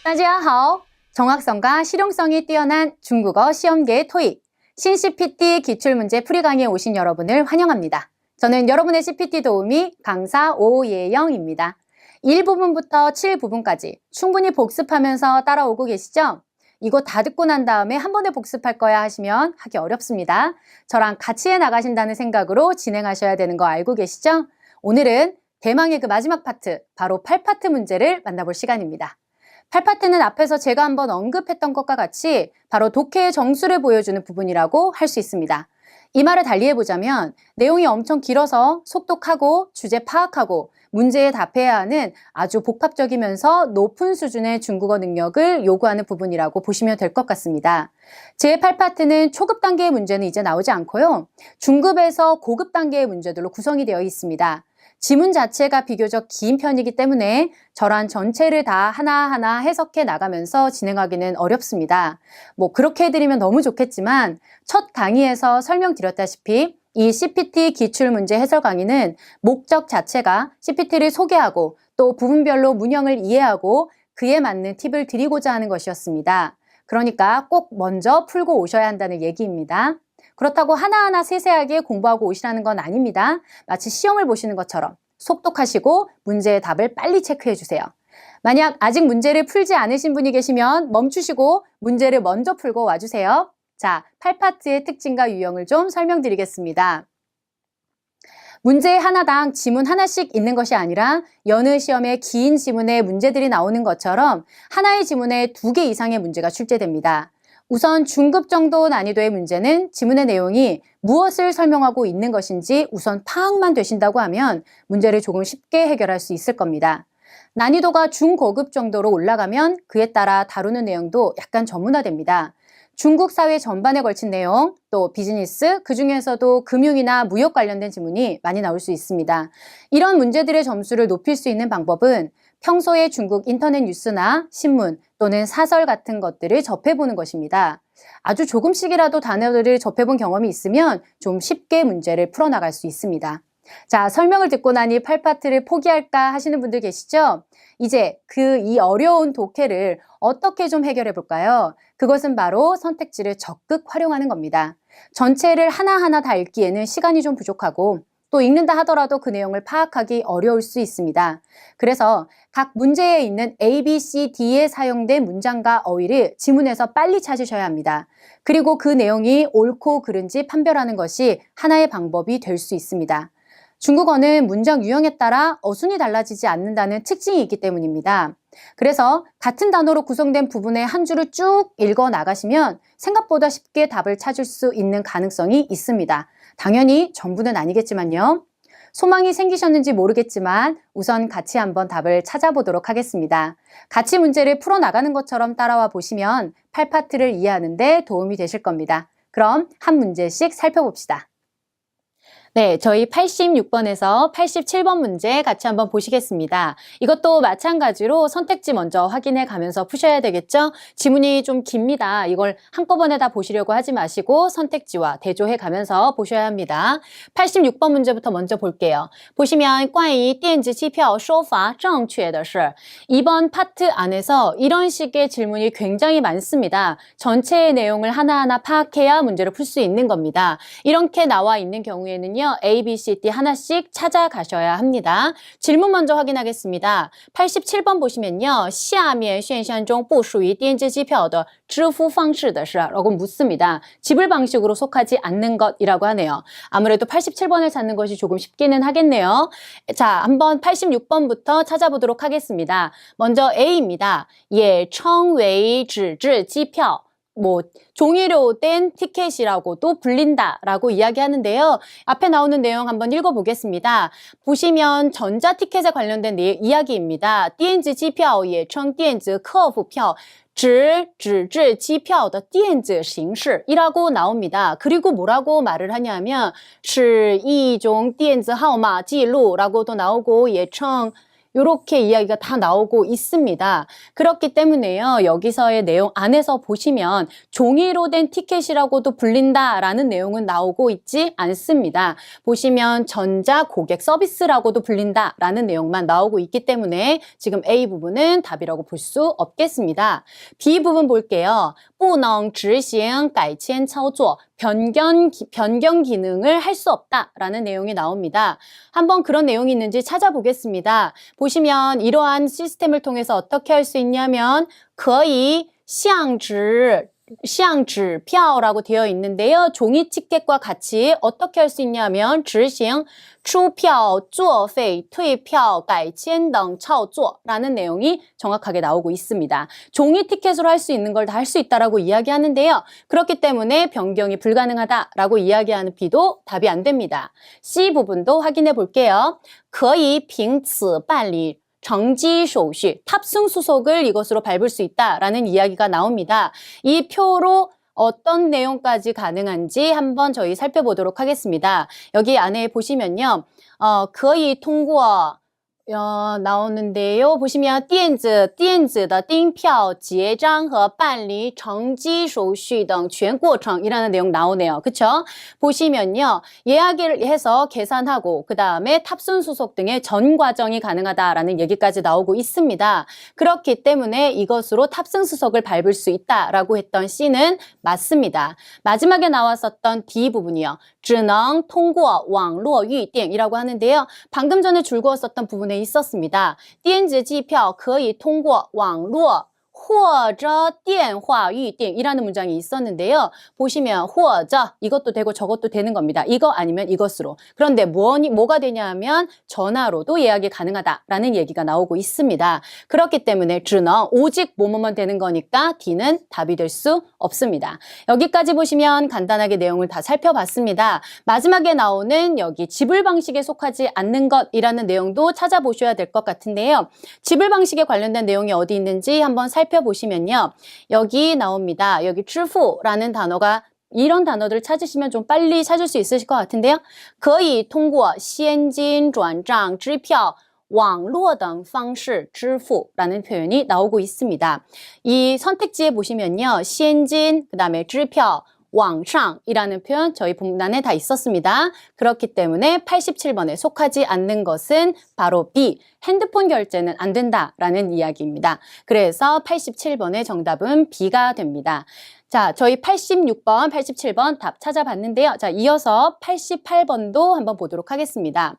大家好. 정확성과 실용성이 뛰어난 중국어 시험계 토익 신 CPT 기출문제 풀이 강의에 오신 여러분을 환영합니다. 저는 여러분의 CPT 도우미 강사 오예영입니다. 1부분부터 7부분까지 충분히 복습하면서 따라오고 계시죠? 이거 다 듣고 난 다음에 한 번에 복습할 거야 하시면 하기 어렵습니다. 저랑 같이 해나가신다는 생각으로 진행하셔야 되는 거 알고 계시죠? 오늘은 대망의 그 마지막 파트, 바로 8파트 문제를 만나볼 시간입니다. 8파트는 앞에서 제가 한번 언급했던 것과 같이 바로 독해의 정수를 보여주는 부분이라고 할 수 있습니다. 이 말을 달리해보자면 내용이 엄청 길어서 속독하고 주제 파악하고 문제에 답해야 하는 아주 복합적이면서 높은 수준의 중국어 능력을 요구하는 부분이라고 보시면 될 것 같습니다. 제8파트는 초급 단계의 문제는 이제 나오지 않고요. 중급에서 고급 단계의 문제들로 구성이 되어 있습니다. 지문 자체가 비교적 긴 편이기 때문에 저란 전체를 다 하나하나 해석해 나가면서 진행하기는 어렵습니다. 그렇게 해드리면 너무 좋겠지만 첫 강의에서 설명드렸다시피 이 CPT 기출문제 해설 강의는 목적 자체가 CPT를 소개하고 또 부분별로 문형을 이해하고 그에 맞는 팁을 드리고자 하는 것이었습니다. 그러니까 꼭 먼저 풀고 오셔야 한다는 얘기입니다. 그렇다고 하나하나 세세하게 공부하고 오시라는 건 아닙니다. 마치 시험을 보시는 것처럼 속독하시고 문제의 답을 빨리 체크해 주세요. 만약 아직 문제를 풀지 않으신 분이 계시면 멈추시고 문제를 먼저 풀고 와주세요. 자, 8파트의 특징과 유형을 좀 설명드리겠습니다. 문제 하나당 지문 하나씩 있는 것이 아니라 여느 시험에 긴 지문의 문제들이 나오는 것처럼 하나의 지문에 2개 이상의 문제가 출제됩니다. 우선 중급 정도 난이도의 문제는 지문의 내용이 무엇을 설명하고 있는 것인지 우선 파악만 되신다고 하면 문제를 조금 쉽게 해결할 수 있을 겁니다. 난이도가 중고급 정도로 올라가면 그에 따라 다루는 내용도 약간 전문화됩니다. 중국 사회 전반에 걸친 내용, 또 비즈니스, 그중에서도 금융이나 무역 관련된 지문이 많이 나올 수 있습니다. 이런 문제들의 점수를 높일 수 있는 방법은 평소에 중국 인터넷 뉴스나 신문 또는 사설 같은 것들을 접해보는 것입니다. 아주 조금씩이라도 단어들을 접해본 경험이 있으면 좀 쉽게 문제를 풀어나갈 수 있습니다. 자, 설명을 듣고 나니 8파트를 포기할까 하시는 분들 계시죠? 이제 이 어려운 독해를 어떻게 좀 해결해 볼까요? 그것은 바로 선택지를 적극 활용하는 겁니다. 전체를 하나하나 다 읽기에는 시간이 좀 부족하고 또 읽는다 하더라도 그 내용을 파악하기 어려울 수 있습니다. 그래서 각 문제에 있는 A, B, C, D에 사용된 문장과 어휘를 지문에서 빨리 찾으셔야 합니다. 그리고 그 내용이 옳고 그른지 판별하는 것이 하나의 방법이 될 수 있습니다. 중국어는 문장 유형에 따라 어순이 달라지지 않는다는 특징이 있기 때문입니다. 그래서 같은 단어로 구성된 부분의 한 줄을 쭉 읽어 나가시면 생각보다 쉽게 답을 찾을 수 있는 가능성이 있습니다. 당연히 전부는 아니겠지만요. 소망이 생기셨는지 모르겠지만 우선 같이 한번 답을 찾아보도록 하겠습니다. 같이 문제를 풀어나가는 것처럼 따라와 보시면 8파트를 이해하는 데 도움이 되실 겁니다. 그럼 한 문제씩 살펴봅시다. 네, 저희 86번에서 87번 문제 같이 한번 보시겠습니다. 이것도 마찬가지로 선택지 먼저 확인해 가면서 푸셔야 되겠죠? 지문이 좀 깁니다. 이걸 한꺼번에 다 보시려고 하지 마시고 선택지와 대조해 가면서 보셔야 합니다. 86번 문제부터 먼저 볼게요. 보시면 关于电子机票说法正确的是 이번 파트 안에서 이런 식의 질문이 굉장히 많습니다. 전체의 내용을 하나하나 파악해야 문제를 풀 수 있는 겁니다. 이렇게 나와 있는 경우에는요. A, B, C, D 하나씩 찾아가셔야 합니다. 질문 먼저 확인하겠습니다. 87번 보시면요. 下面选项中不属于电子机票的支付方式的是 라고 묻습니다. 지불 방식으로 속하지 않는 것이라고 하네요. 아무래도 87번을 찾는 것이 조금 쉽기는 하겠네요. 자, 한번 86번부터 찾아보도록 하겠습니다. 먼저 A입니다. 也称为纸质机票 종이로 된 티켓이라고도 불린다라고 이야기하는데요. 앞에 나오는 내용 한번 읽어보겠습니다. 보시면 전자티켓에 관련된 이야기입니다. 电子机票也称电子客服票纸质机票的电子形式이라고 나옵니다. 그리고 뭐라고 말을 하냐면是一种电子号码记录라고도 나오고 也称 이렇게 이야기가 다 나오고 있습니다. 그렇기 때문에요. 여기서의 내용 안에서 보시면 종이로 된 티켓이라고도 불린다라는 내용은 나오고 있지 않습니다. 보시면 전자 고객 서비스라고도 불린다라는 내용만 나오고 있기 때문에 지금 A 부분은 답이라고 볼 수 없겠습니다. B 부분 볼게요. 不能执行改签操作 변경 기능을 할 수 없다라는 내용이 나옵니다. 한번 그런 내용이 있는지 찾아보겠습니다. 보시면 이러한 시스템을 통해서 어떻게 할 수 있냐면 可以向纸票라고 되어 있는데요. 종이 티켓과 같이 어떻게 할 수 있냐면 执行出票作废退票改签等操作라는 내용이 정확하게 나오고 있습니다. 종이 티켓으로 할 수 있는 걸 다 할 수 있다라고 이야기하는데요. 그렇기 때문에 변경이 불가능하다라고 이야기하는 B도 답이 안 됩니다. C 부분도 확인해 볼게요. 可以凭此办理 정지手续, 탑승 수속을 이것으로 밟을 수 있다라는 이야기가 나옵니다. 이 표로 어떤 내용까지 가능한지 한번 저희 살펴보도록 하겠습니다. 여기 안에 보시면요. 可以通过 나오는데요. 보시면 电子的订票结账和办理乘机手续等全过程이라는 내용 나오네요. 그쵸? 보시면요. 예약을 해서 계산하고 그 다음에 탑승 수속 등의 전 과정이 가능하다라는 얘기까지 나오고 있습니다. 그렇기 때문에 이것으로 탑승 수속을 밟을 수 있다라고 했던 C는 맞습니다. 마지막에 나왔었던 D 부분이요. 只能通过网络预订이라고 하는데요. 방금 전에 줄 그었었던 부분에 있었습니다. 电子机票可以通过网络或者电话预订이라는 문장이 있었는데요. 보시면 或者 이것도 되고 저것도 되는 겁니다. 이거 아니면 이것으로. 그런데 뭐가 되냐 하면 전화로도 예약이 가능하다라는 얘기가 나오고 있습니다. 그렇기 때문에 只能 오직 뭐뭐만 되는 거니까 D는 답이 될 수 없습니다. 여기까지 보시면 간단하게 내용을 다 살펴봤습니다. 마지막에 나오는 여기 지불 방식에 속하지 않는 것이라는 내용도 찾아보셔야 될 것 같은데요. 지불 방식에 관련된 내용이 어디 있는지 한번 살펴보시면요. 여기 나옵니다. 여기 支付라는 단어가 이런 단어들을 찾으시면 좀 빨리 찾을 수 있으실 것 같은데요. 可以通过现金转账支票网络等方式支付라는 표현이 나오고 있습니다. 이 선택지에 보시면요. 现金, 그 다음에 支票, 网上이라는 표현 저희 본문안에 다 있었습니다. 그렇기 때문에 87번에 속하지 않는 것은 바로 B, 핸드폰 결제는 안 된다라는 이야기입니다. 그래서 87번의 정답은 B가 됩니다. 자, 저희 86번, 87번 답 찾아봤는데요. 자, 이어서 88번도 한번 보도록 하겠습니다.